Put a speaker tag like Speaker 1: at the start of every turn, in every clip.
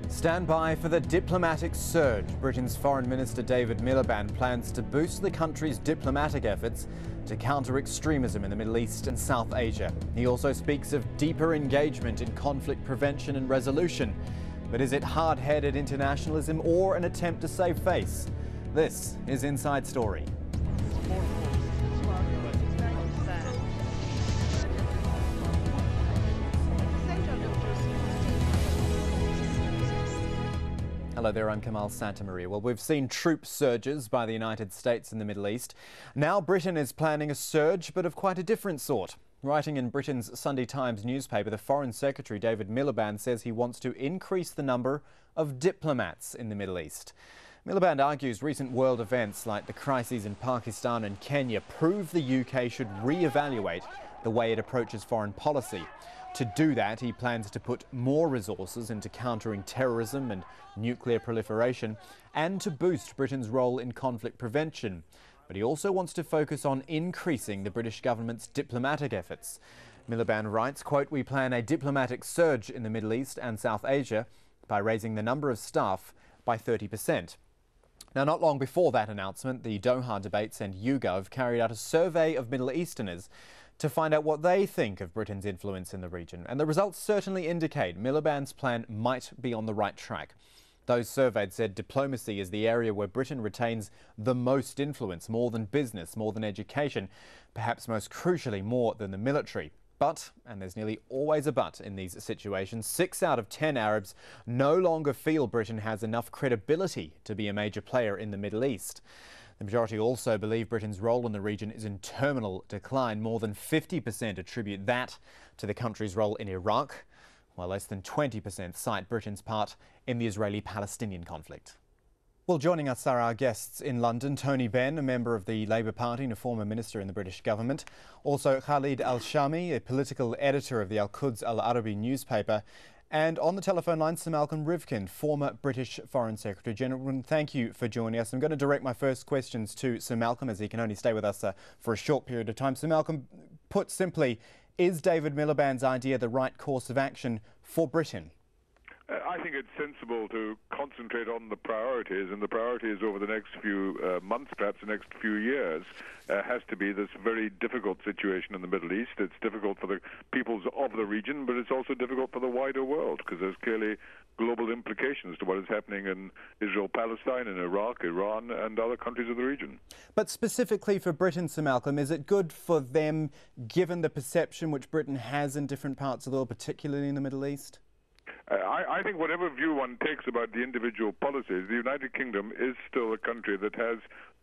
Speaker 1: Stand by for the diplomatic surge. Britain's Foreign Minister David Miliband plans to boost the country's diplomatic efforts to counter extremism in the Middle East and South Asia. He also speaks of deeper engagement in conflict prevention and resolution. But is it hard-headed internationalism or an attempt to save face? This is Inside Story. Hello there, I'm Kamal Santamaria. Well, we've seen troop surges by the United States in the Middle East. Now Britain is planning a surge, but of quite a different sort. Writing in Britain's Sunday Times newspaper, the Foreign Secretary David Miliband says he wants to increase the number of diplomats in the Middle East. Miliband argues recent world events like the crises in Pakistan and Kenya prove the UK should re-evaluate the way it approaches foreign policy. To do that, he plans to put more resources into countering terrorism and nuclear proliferation and to boost Britain's role in conflict prevention. But he also wants to focus on increasing the British government's diplomatic efforts. Miliband writes, quote, "We plan a diplomatic surge in the Middle East and South Asia by raising the number of staff by 30%. Now, not long before that announcement, the Doha debates and YouGov carried out a survey of Middle Easterners to find out what they think of Britain's influence in the region. And the results certainly indicate Miliband's plan might be on the right track. Those surveyed said diplomacy is the area where Britain retains the most influence, more than business, more than education, perhaps most crucially, more than the military. But, and there's nearly always a but in these situations, 6 out of 10 Arabs no longer feel Britain has enough credibility to be a major player in the Middle East. The majority also believe Britain's role in the region is in terminal decline. More than 50% attribute that to the country's role in Iraq, while less than 20% cite Britain's part in the Israeli-Palestinian conflict. Well, joining us are our guests in London, Tony Benn, a member of the Labour Party and a former minister in the British government. Also Khalid Al-Shami, a political editor of the Al-Quds Al-Arabi newspaper. And on the telephone line, Sir Malcolm Rivkin, former British Foreign Secretary. Gentlemen, thank you for joining us. I'm going to direct my first questions to Sir Malcolm, as he can only stay with us for a short period of time. Sir Malcolm, put simply, is David Miliband's idea the right course of action for Britain?
Speaker 2: I think it's sensible to concentrate on the priorities, and the priorities over the next few months, perhaps the next few years, has to be this very difficult situation in the Middle East. It's difficult for the peoples of the region, but it's also difficult for the wider world, because there's clearly global implications to what is happening in Israel, Palestine, in Iraq, Iran, and other countries of the region.
Speaker 1: But specifically for Britain, Sir Malcolm, is it good for them, given the perception which Britain has in different parts of the world, particularly in the Middle East?
Speaker 2: I think whatever view one takes about the individual policies, the United Kingdom is still a country that has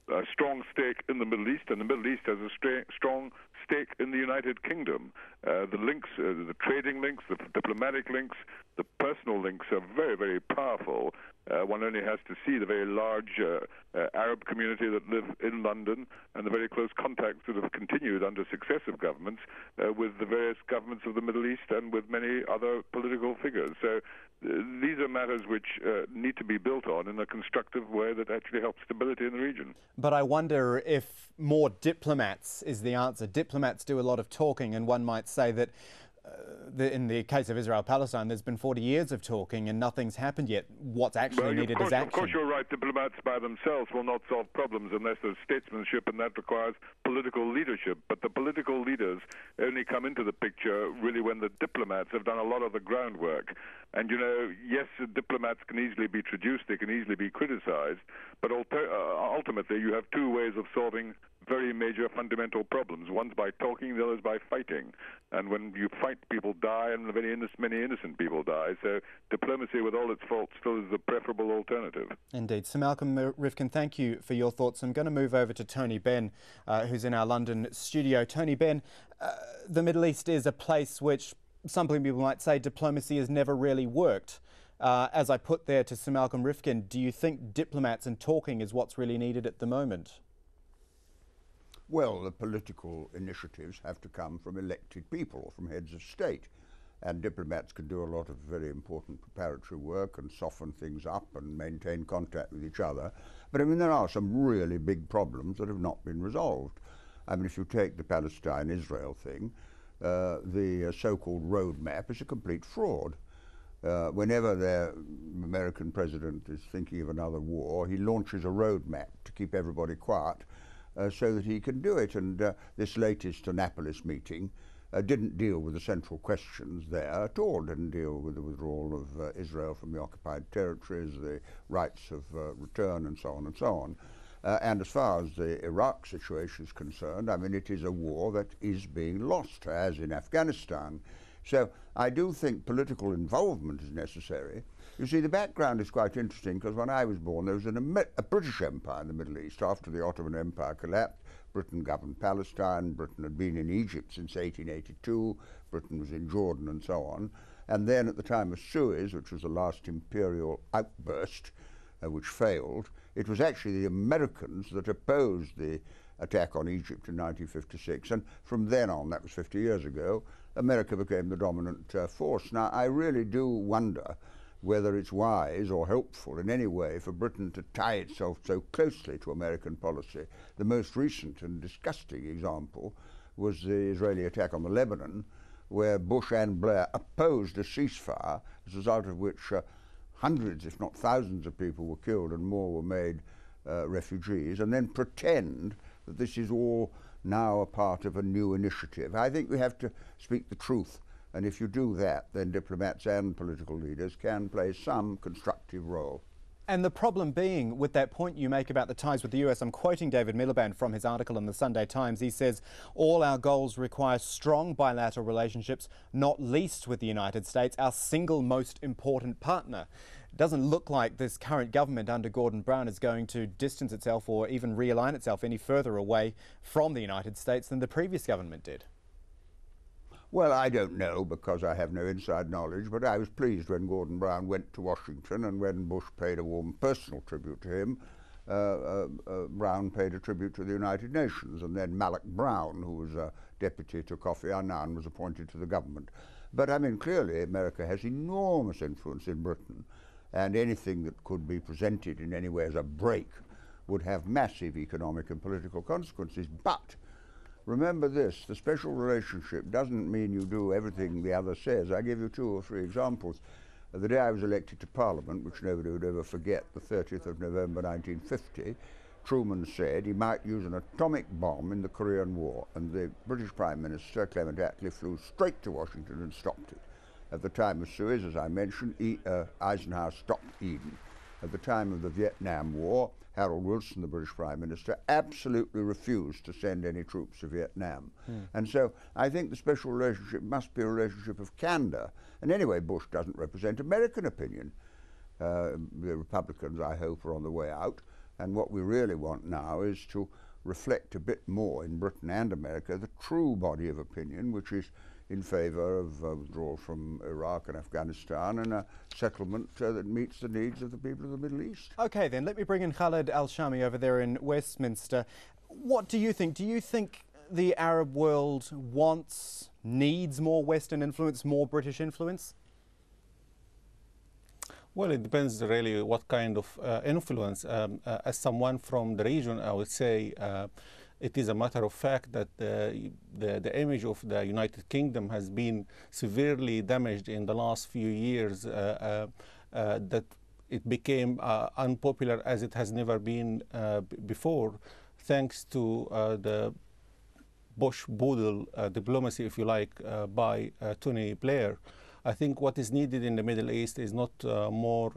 Speaker 2: a strong stake in the Middle East, and the Middle East has a strong stake in the United Kingdom. The links, the trading links, the diplomatic links, the personal links are very, very powerful. One only has to see the very large Arab community that live in London and the very close contacts that have continued under successive governments with the various governments of the Middle East and with many other political figures. So these are matters which need to be built on in a constructive way that actually helps stability in the region.
Speaker 1: But I wonder if more diplomats is the answer. Diplomats do a lot of talking, and one might say that in the case of Israel-Palestine, there's been 40 years of talking and nothing's happened yet. What's actually needed is action.
Speaker 2: Of course, you're right. Diplomats by themselves will not solve problems unless there's statesmanship, and that requires political leadership. But the political leaders only come into the picture really when the diplomats have done a lot of the groundwork. And, you know, yes, diplomats can easily be traduced, they can easily be criticized, but ultimately you have two ways of solving very major fundamental problems. One's by talking, the other's by fighting. And when you fight, people die, and many innocent people die. So diplomacy, with all its faults, still is the preferable alternative.
Speaker 1: Indeed. Sir Malcolm Rivkin, thank you for your thoughts. I'm going to move over to Tony Benn, who's in our London studio. Tony Benn, the Middle East is a place which some people might say diplomacy has never really worked. As I put there to Sir Malcolm Rivkin, do you think diplomats and talking is what's really needed at the moment?
Speaker 3: Well, the political initiatives have to come from elected people, from heads of state. And diplomats can do a lot of very important preparatory work and soften things up and maintain contact with each other. But I mean, there are some really big problems that have not been resolved. I mean, if you take the Palestine-Israel thing, the so-called roadmap is a complete fraud. Whenever there American president is thinking of another war, he launches a roadmap to keep everybody quiet so that he can do it. And this latest Annapolis meeting didn't deal with the central questions there at all, didn't deal with the withdrawal of Israel from the occupied territories, the rights of return and so on and so on. And as far as the Iraq situation is concerned, I mean, it is a war that is being lost, as in Afghanistan. So I do think political involvement is necessary. You see, the background is quite interesting, because when I was born, there was a British Empire in the Middle East. After the Ottoman Empire collapsed, Britain governed Palestine, Britain had been in Egypt since 1882, Britain was in Jordan and so on. And then at the time of Suez, which was the last imperial outburst, which failed, it was actually the Americans that opposed the attack on Egypt in 1956. And from then on, that was 50 years ago, America became the dominant force. Now, I really do wonder whether it's wise or helpful in any way for Britain to tie itself so closely to American policy. The most recent and disgusting example was the Israeli attack on the Lebanon, where Bush and Blair opposed a ceasefire, as a result of which hundreds, if not thousands of people were killed and more were made refugees, and then pretend that this is all now a part of a new initiative. I think we have to speak the truth, and if you do that, then diplomats and political leaders can play some constructive role.
Speaker 1: And the problem being, with that point you make about the ties with the US, I'm quoting David Miliband from his article in the Sunday Times. He says, all our goals require strong bilateral relationships, not least with the United States, our single most important partner. It doesn't look like this current government under Gordon Brown is going to distance itself or even realign itself any further away from the United States than the previous government did.
Speaker 3: Well, I don't know, because I have no inside knowledge, but I was pleased when Gordon Brown went to Washington, and when Bush paid a warm personal tribute to him, Brown paid a tribute to the United Nations, and then Malek Brown, who was deputy to Kofi Annan, was appointed to the government. But I mean, clearly America has enormous influence in Britain, and anything that could be presented in any way as a break would have massive economic and political consequences. But remember this, the special relationship doesn't mean you do everything the other says. I give you 2 or 3 examples. The day I was elected to Parliament, which nobody would ever forget, the 30th of November 1950, Truman said he might use an atomic bomb in the Korean War, and the British Prime Minister, Clement Attlee, flew straight to Washington and stopped it. At the time of Suez, as I mentioned, Eisenhower stopped Eden. At the time of the Vietnam War, Harold Wilson, the British Prime Minister, absolutely refused to send any troops to Vietnam. And so I think the special relationship must be a relationship of candor. And anyway, Bush doesn't represent American opinion. The Republicans, I hope, are on the way out. And what we really want now is to reflect a bit more in Britain and America the true body of opinion, which is in favour of withdrawal from Iraq and Afghanistan and a settlement that meets the needs of the people of the Middle East.
Speaker 1: OK, then let me bring in Khalid Al-Shami over there in Westminster. What do you think? Do you think the Arab world needs more Western influence, more British influence?
Speaker 4: Well, it depends really what kind of influence. As someone from the region, I would say it is a matter of fact that the image of the United Kingdom has been severely damaged in the last few years, that it became unpopular as it has never been before, thanks to the Bush-Boodle diplomacy, if you like, by Tony Blair. I think what is needed in the Middle East is not more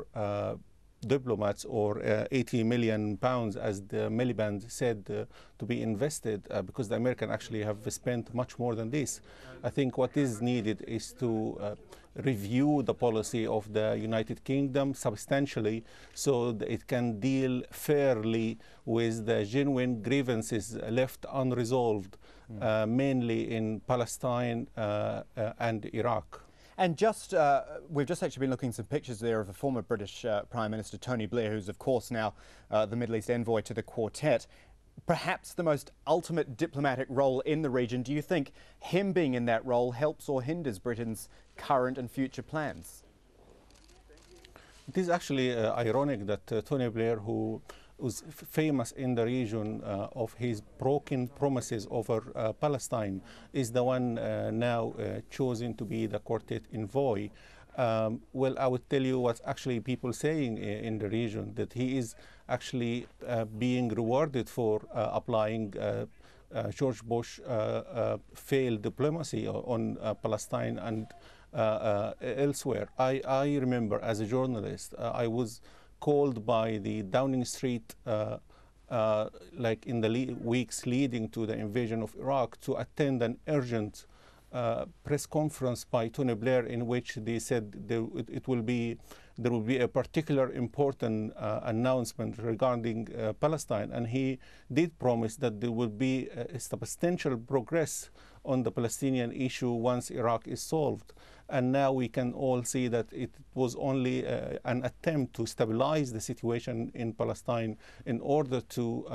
Speaker 4: diplomats or 80 million pounds, as the Miliband said, to be invested, because the Americans actually have spent much more than this. I think what is needed is to review the policy of the United Kingdom substantially, so that it can deal fairly with the genuine grievances left unresolved, mainly in Palestine and Iraq.
Speaker 1: And we've just actually been looking at some pictures there of the former British Prime Minister Tony Blair, who's of course now the Middle East envoy to the Quartet. Perhaps the most ultimate diplomatic role in the region. Do you think him being in that role helps or hinders Britain's current and future plans?
Speaker 4: It is actually ironic that Tony Blair, who was famous in the region of his broken promises over Palestine, is the one now chosen to be the Quartet envoy. Well, I would tell you what's actually people saying in the region, that he is actually being rewarded for applying George Bush failed diplomacy on Palestine and elsewhere. I remember as a journalist, I was called by the Downing Street like in the weeks leading to the invasion of Iraq to attend an urgent press conference by Tony Blair, in which they said there will be a particular important announcement regarding Palestine, and he did promise that there will be a substantial progress on the Palestinian issue once Iraq is solved. And now we can all see that it was only an attempt to stabilize the situation in Palestine in order to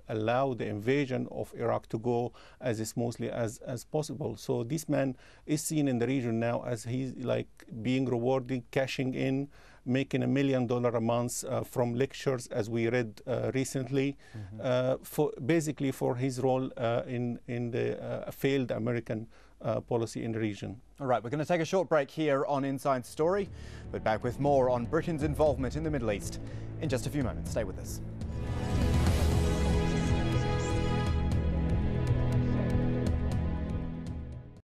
Speaker 4: allow the invasion of Iraq to go as smoothly as possible. So this man is seen in the region now as he's like being rewarded, cashing in, making $1 million a month from lectures, as we read recently, for basically for his role in the failed American policy in the region.
Speaker 1: All right, we're going to take a short break here on Inside Story, but back with more on Britain's involvement in the Middle East in just a few moments. Stay with us.